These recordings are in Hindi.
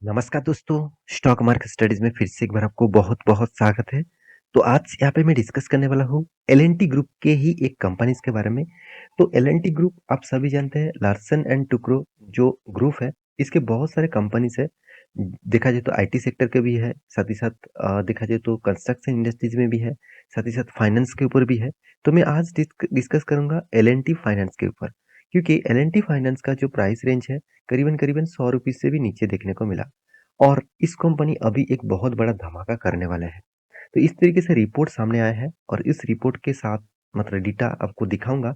नमस्कार दोस्तों, स्टॉक मार्केट स्टडीज में फिर से एक बार आपको बहुत-बहुत स्वागत है। तो आज यहाँ पे मैं डिस्कस करने वाला हूँ एल-एन-टी ग्रुप के ही एक कंपनीज के बारे में। तो एल-एन-टी ग्रुप आप सभी जानते हैं लार्सन एंड टुब्रो जो ग्रुप है, इसके बहुत सारे कंपनीज है। देखा जाए तो आईटी सेक्टर के भी है, साथ ही साथ देखा जाए तो कंस्ट्रक्शन इंडस्ट्रीज में भी है, साथ ही साथ फाइनेंस के ऊपर भी है। तो मैं आज डिस्कस करूंगा एल-एन-टी फाइनेंस के ऊपर, क्योंकि एल-एन-टी फाइनेंस का जो प्राइस रेंज है करीबन-करीबन 100 रुपीस से भी नीचे देखने को मिला। और इस कंपनी अभी एक बहुत बड़ा धमाका करने वाला है। तो इस तरीके से रिपोर्ट सामने आया है और इस रिपोर्ट के साथ मतलब डेटा आपको दिखाऊंगा,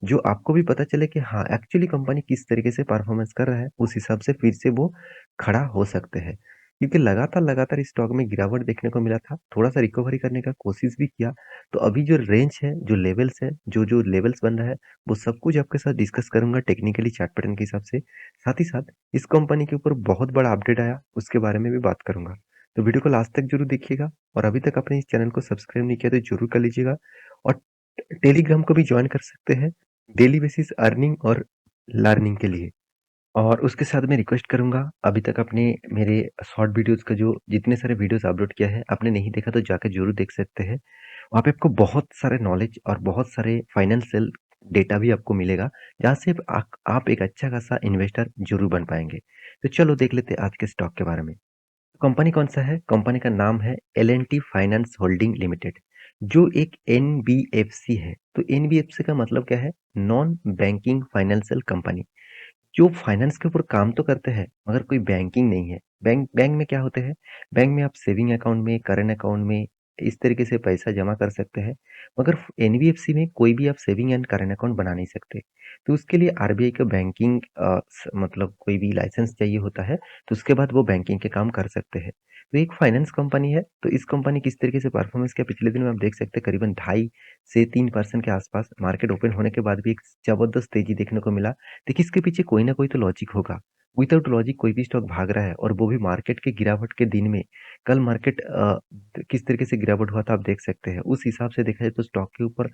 जो आपको भी पता चले कि हाँ एक्चुअली कंपनी किस तरीके से परफॉर्मेंस कर रहा है, उस हिसाब से फिर से वो खड़ा हो सकते हैं। क्योंकि लगातार लगातार इस स्टॉक में गिरावट देखने को मिला था, थोड़ा सा रिकवरी करने का कोशिश भी किया। तो अभी जो रेंज है, जो लेवल्स है, जो जो लेवल्स बन रहा है, वो सब कुछ आपके साथ डिस्कस करूंगा टेक्निकली चार्ट पैटर्न के हिसाब से। साथ ही साथ इस कंपनी के ऊपर बहुत बड़ा अपडेट आया, उसके बारे में भी बात करूंगा। तो वीडियो को लास्ट तक जरूर देखिएगा और अभी तक आपने इस चैनल को सब्सक्राइब नहीं किया तो जरूर कर लीजिएगा। और टेलीग्राम को भी ज्वाइन कर सकते हैं डेली बेसिस अर्निंग और लर्निंग के लिए। और उसके साथ मैं रिक्वेस्ट करूंगा, अभी तक आपने मेरे शॉर्ट वीडियोस का जो जितने सारे वीडियोस अपलोड किया है आपने नहीं देखा तो जाकर जरूर देख सकते हैं। वहाँ पे आपको बहुत सारे नॉलेज और बहुत सारे फाइनेंशियल डेटा भी आपको मिलेगा, जहाँ से आप एक अच्छा खासा इन्वेस्टर जरूर बन पाएंगे। तो चलो देख लेते हैं आज के स्टॉक के बारे में। कंपनी कौन सा है? कंपनी का नाम है एल-एन-टी फाइनेंस होल्डिंग लिमिटेड, जो एक एनबीएफसी है। तो एनबीएफसी का मतलब क्या है? Non banking financial company. जो फाइनेंस के ऊपर काम तो करते हैं मगर कोई बैंकिंग नहीं है। बैंक बैंक में क्या होते हैं? बैंक में आप सेविंग अकाउंट में, करंट अकाउंट में इस तरीके से पैसा जमा कर सकते हैं, मगर एनबीएफसी में कोई भी आप सेविंग एंड करंट अकाउंट बना नहीं सकते। तो उसके लिए आरबीआई का बैंकिंग मतलब कोई भी लाइसेंस चाहिए होता है, तो उसके बाद वो बैंकिंग के काम कर सकते हैं। तो एक फाइनेंस कंपनी है। तो इस कंपनी किस तरीके से परफॉर्मेंस किया पिछले दिन में आप देख सकते हैं, करीबन 2.5 से 3% के आसपास मार्केट ओपन होने के बाद भी एक जबरदस्त तेजी देखने को मिला। देखिए इसके पीछे कोई ना कोई तो लॉजिक होगा। विदाउट लॉजिक कोई भी स्टॉक भाग रहा है और वो भी मार्केट के गिरावट के दिन में। कल मार्केट किस तरीके से गिरावट हुआ था आप देख सकते हैं। उस हिसाब से देखा जाए तो स्टॉक के ऊपर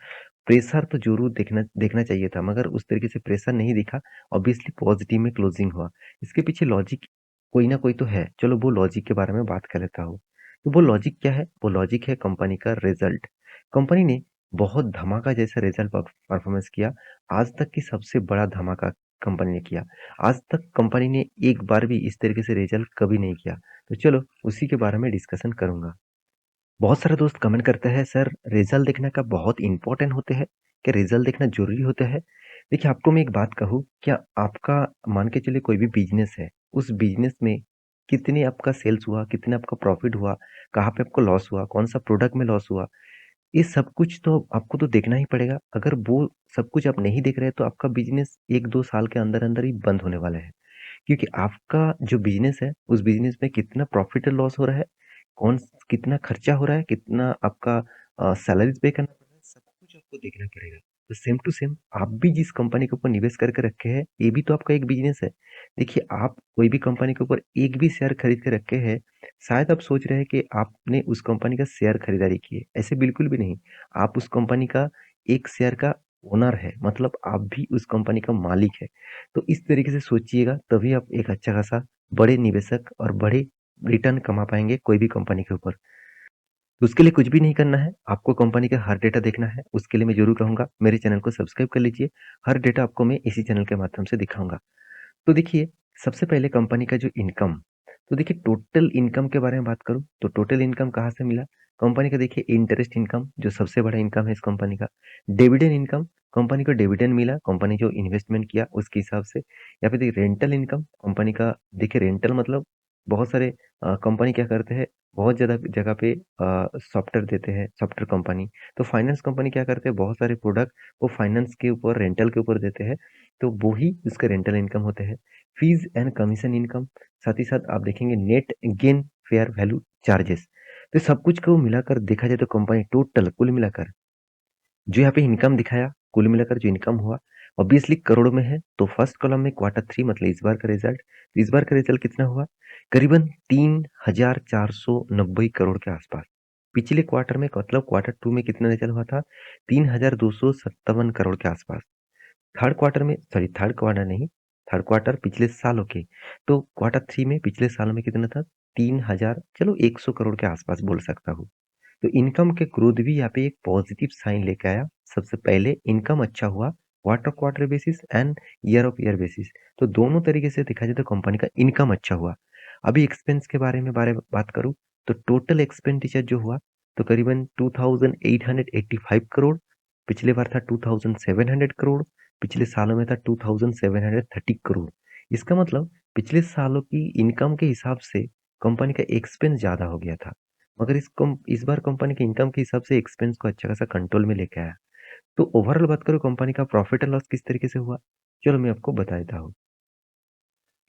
प्रेशर तो जरूर देखना देखना चाहिए था, मगर उस तरीके से प्रेशर नहीं दिखा। ऑब्वियसली पॉजिटिव में क्लोजिंग हुआ। इसके पीछे लॉजिक कोई ना कोई तो है। चलो वो लॉजिक के बारे में बात कर लेता हूँ। तो वो लॉजिक क्या है? वो लॉजिक है कंपनी का रिजल्ट। कंपनी ने बहुत धमाका जैसा रिजल्ट परफॉर्मेंस किया। आज तक की सबसे बड़ा धमाका कंपनी ने किया। आज तक कंपनी ने एक बार भी इस तरीके से रिजल्ट कभी नहीं किया। तो चलो उसी के बारे में डिस्कशन करूंगा। बहुत सारे दोस्त कमेंट करते हैं, सर रिजल्ट देखने का बहुत इंपॉर्टेंट होते हैं, क्या रिजल्ट देखना जरूरी होता है? देखिए आपको मैं एक बात कहूँ, क्या आपका मान के चलिए कोई भी बिजनेस है, उस बिजनेस में कितने आपका सेल्स हुआ, कितना आपका प्रॉफिट हुआ, कहाँ पे आपको लॉस हुआ, कौन सा प्रोडक्ट में लॉस हुआ, ये सब कुछ तो आपको तो देखना ही पड़ेगा। अगर वो सब कुछ आप नहीं देख रहे हैं तो आपका बिजनेस 1-2 साल के अंदर अंदर ही बंद होने वाला है। क्योंकि आपका जो बिजनेस है, उस बिजनेस में कितना प्रॉफिट और लॉस हो रहा है, कौन कितना खर्चा हो रहा है, कितना आपका सैलरीज पे करना पड़ रहा है, सब कुछ आपको देखना पड़ेगा। तो सेम टू सेम आप भी जिस कंपनी के ऊपर निवेश करके रखे हैं, ये भी तो आपका एक बिजनेस है। देखिए आप कोई भी कंपनी के ऊपर एक भी शेयर खरीद के रखे हैं, शायद आप सोच रहे हैं कि आपने उस कंपनी का शेयर खरीदारी की है। ऐसे बिल्कुल भी नहीं। आप उस कंपनी का एक शेयर का ओनर है, मतलब आप भी उस कंपनी का मालिक है। तो इस तरीके से सोचिएगा, तभी आप एक अच्छा खासा बड़े निवेशक और बड़े रिटर्न कमा पाएंगे कोई भी कंपनी के ऊपर। तो उसके लिए कुछ भी नहीं करना है, आपको कंपनी का हर डेटा देखना है। उसके लिए मैं जरूर कहूंगा मेरे चैनल को सब्सक्राइब कर लीजिए। हर डेटा आपको मैं इसी चैनल के माध्यम से दिखाऊंगा। तो देखिए, सबसे पहले कंपनी का जो इनकम, तो देखिए टोटल इनकम के बारे में बात करूँ तो टोटल इनकम कहाँ से मिला? कंपनी का देखिए इंटरेस्ट इनकम जो सबसे बड़ा इनकम है इस कंपनी का। डिविडेंड इनकम, कंपनी को डिविडेंड मिला, कंपनी जो इन्वेस्टमेंट किया उसके हिसाब से। या फिर देखिए रेंटल इनकम, कंपनी का देखिए रेंटल मतलब बहुत सारे कंपनी क्या करते हैं, बहुत ज़्यादा जगह पे सॉफ्टवेयर देते हैं, सॉफ्टवेयर कंपनी। तो फाइनेंस कंपनी क्या करते हैं, बहुत सारे प्रोडक्ट वो फाइनेंस के ऊपर रेंटल के ऊपर देते हैं, तो वो ही उसका रेंटल इनकम होते हैं। फीस एंड कमीशन इनकम, साथ ही साथ आप देखेंगे net gain fair value charges. तो सब कुछ को मिलाकर देखा जाए तो कंपनी टोटल कुल मिलाकर जो यहाँ पे इनकम दिखाया, कुल मिलाकर जो इनकम हुआ ऑब्वियसली करोड़ों में है। तो फर्स्ट कॉलम में क्वार्टर 3 मतलब इस बार का रिजल्ट, तो इस बार का रिजल्ट कितना हुआ? करीबन 3,490 करोड़ के आसपास। पिछले क्वार्टर में मतलब क्वार्टर 2 में कितना रिजल्ट हुआ था? 3,257 करोड़ के आसपास। थर्ड क्वार्टर में, सॉरी थर्ड क्वार्टर नहीं, थर्ड क्वार्टर पिछले सालों के, तो क्वार्टर 3 में पिछले साल में कितना था? 3000, चलो 100 करोड़ के आसपास बोल सकता हूँ। तो इनकम के ग्रोथ भी यहाँ पे एक पॉजिटिव साइन लेके आया। सबसे पहले इनकम अच्छा हुआ, quarter quarter basis and year of year basis. तो दोनों तरीके से देखा जाए तो कंपनी का इनकम अच्छा हुआ। अभी एक्सपेंस के बारे में बात करूँ, तो टोटल एक्सपेंडिचर जो हुआ तो करीबन 2885 करोड़, पिछले बार था 2700 करोड़, पिछले सालों में था 2730 करोड़। इसका मतलब पिछले सालों की इनकम के हिसाब से कंपनी का एक्सपेंस ज्यादा हो गया था, मगर इस बार कंपनी के इनकम के हिसाब से एक्सपेंस को अच्छा खासा कंट्रोल में लेके आया। तो ओवरऑल बात करूँ कंपनी का प्रॉफिट एंड लॉस किस तरीके से हुआ, चलो मैं आपको बता देता हूँ।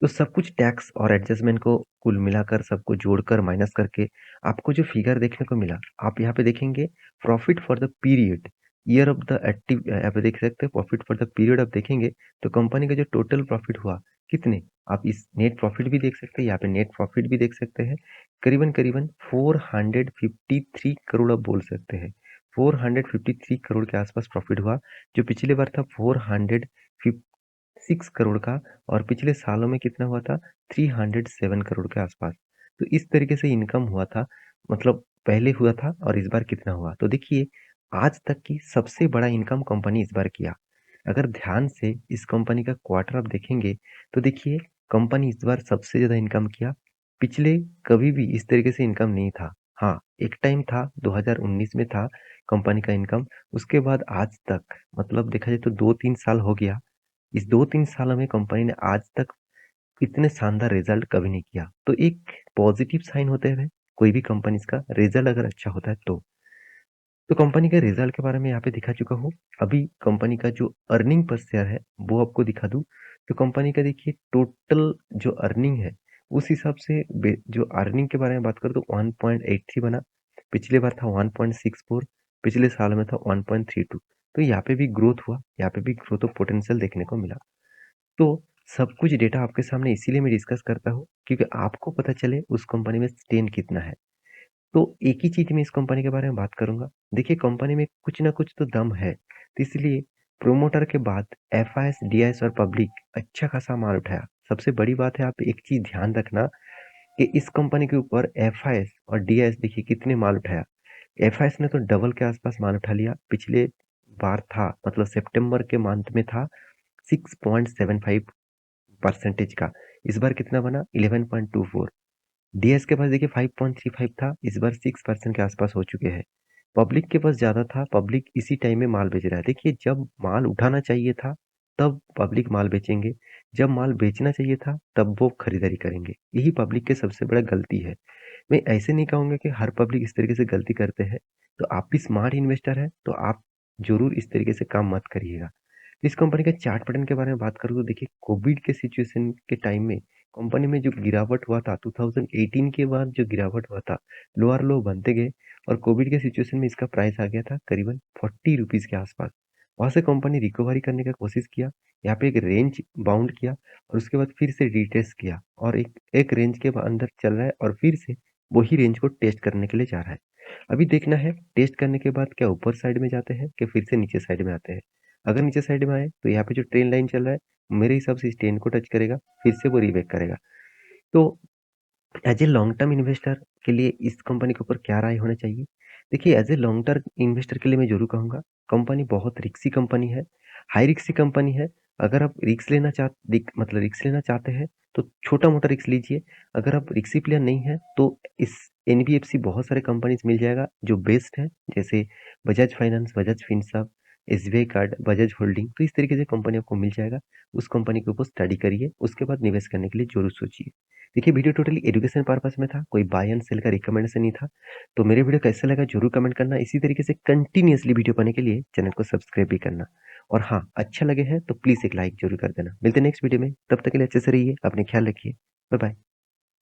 तो सब कुछ टैक्स और एडजस्टमेंट को कुल मिलाकर सबको जोड़कर माइनस करके आपको जो फिगर देखने को मिला, आप यहाँ पे देखेंगे profit for the period, year of the active, यहाँ पे देख सकते हैं प्रॉफिट फॉर द पीरियड। आप देखेंगे तो कंपनी का जो टोटल प्रॉफिट हुआ कितने, आप इस नेट प्रॉफिट भी देख सकते हैं, यहाँ पे नेट प्रॉफिट भी देख सकते हैं, करीबन करीबन 453 करोड़ आप बोल सकते हैं। 453 करोड़ के आसपास प्रॉफिट हुआ, जो पिछले बार था 456 करोड़ का, और पिछले सालों में कितना हुआ था? 307 करोड़ के आसपास। तो इस तरीके से इनकम हुआ था, मतलब पहले हुआ था और इस बार कितना हुआ। तो देखिए, आज तक की सबसे बड़ा इनकम कंपनी इस बार किया। अगर ध्यान से इस कंपनी का क्वार्टर आप देखेंगे तो देखिए, कंपनी इस बार सबसे ज्यादा इनकम किया। पिछले कभी भी इस तरीके से इनकम नहीं था। हाँ, एक टाइम था 2019 में था कंपनी का इनकम, उसके बाद आज तक मतलब देखा जाए तो 2-3 साल हो गया। इस 2-3 सालों में कंपनी ने आज तक इतने शानदार रिजल्ट कभी नहीं किया। तो एक पॉजिटिव साइन होते हुए कोई भी कंपनी का रिजल्ट अगर अच्छा होता है तो कंपनी के रिजल्ट के बारे में यहाँ पे दिखा चुका हूँ। अभी कंपनी का जो अर्निंग पर शेयर है वो आपको दिखा दूँ। तो कंपनी का देखिए टोटल जो अर्निंग है उस हिसाब से जो अर्निंग के बारे में बात करूँ तो 1.83 बना, पिछले बार था 1.64, पिछले साल में था 1.32। तो यहाँ पे भी ग्रोथ हुआ, यहाँ पे भी ग्रोथ ऑफ पोटेंशियल देखने को मिला। तो सब कुछ डेटा आपके सामने इसीलिए मैं डिस्कस करता हूँ क्योंकि आपको पता चले उस कंपनी में स्टेन कितना है। तो एक ही चीज मैं इस कंपनी के बारे में बात करूंगा। देखिए, कंपनी में कुछ ना कुछ तो दम है, तो इसलिए प्रोमोटर के बाद एफआईएस, डीआईएस और पब्लिक अच्छा खासा माल उठाया। सबसे बड़ी बात है, आप एक चीज ध्यान रखना कि इस कंपनी के ऊपर एफआईएस और डीआईएस देखिए कितने माल उठाया। एफआईएस ने तो डबल के आसपास माल उठा लिया, पिछले बार था मतलब सितंबर के मंथ में था 6.75% का, इस बार कितना बना 11.24। डीएस के पास देखिए 5.35 था, इस बार 6% के आसपास हो चुके हैं। पब्लिक के पास ज्यादा था, पब्लिक इसी टाइम में माल बेच रहा है। देखिए, जब माल उठाना चाहिए था तब पब्लिक माल बेचेंगे, जब माल बेचना चाहिए था तब वो खरीदारी करेंगे। यही पब्लिक की सबसे बड़ा गलती है। मैं ऐसे नहीं कहूंगा कि हर पब्लिक इस तरीके से गलती करते हैं। तो आप भी स्मार्ट इन्वेस्टर है तो आप जरूर इस तरीके से काम मत करिएगा। इस कंपनी का चार्ट पैटर्न के बारे में बात करूँ तो देखिए, कोविड के सिचुएशन के टाइम में कंपनी में जो गिरावट हुआ था 2018 के बाद, जो गिरावट हुआ था, लोअर लो बनते गए और कोविड के सिचुएशन में इसका प्राइस आ गया था करीबन 40 रुपीज के आसपास। वहां से कंपनी रिकवरी करने का कोशिश किया, यहाँ पे एक रेंज बाउंड किया और उसके बाद फिर से रिटेस्ट किया और एक एक रेंज के अंदर चल रहा है और फिर से वही रेंज को टेस्ट करने के लिए जा रहा है। अभी देखना है टेस्ट करने के बाद क्या ऊपर साइड में जाते हैं कि फिर से नीचे साइड में आते हैं। अगर नीचे साइड में आए तो यहाँ पे जो ट्रेन लाइन चल रहा है मेरे हिसाब से इस ट्रेन को टच करेगा, फिर से वो रिबैक करेगा। तो as a long term investor के लिए इस कंपनी के ऊपर क्या राय होना चाहिए? देखिए, as a long term investor के लिए मैं जरूर कहूंगा, कंपनी बहुत रिक्सी कंपनी है, हाई रिक्सी कंपनी है। अगर आप रिक्स लेना चाहते हैं तो छोटा मोटा रिक्स लीजिए। अगर आप रिक्सी प्लेयर नहीं है तो इस एनबीएफसी बहुत सारे कंपनीज मिल जाएगा जो बेस्ट है, जैसे Bajaj finance, Bajaj Finserv, SBI card, Bajaj holding. तो इस तरीके से कंपनी आपको मिल जाएगा। उस कंपनी के ऊपर स्टडी करिए, उसके बाद निवेश करने के लिए जरूर सोचिए। देखिए, वीडियो टोटली एजुकेशन पर्पस में था, कोई बाय एंड सेल का रिकमेंडेशन नहीं था। तो मेरे वीडियो कैसा लगा जरूर कमेंट करना। इसी तरीके से कंटिन्यूअसली वीडियो पाने के लिए चैनल को सब्सक्राइब भी करना। और हाँ, अच्छा लगे है तो प्लीज एक लाइक जरूर कर देना। मिलते हैं नेक्स्ट वीडियो में, तब तक के लिए अच्छे से रहिए, अपने ख्याल रखिए। Bye bye.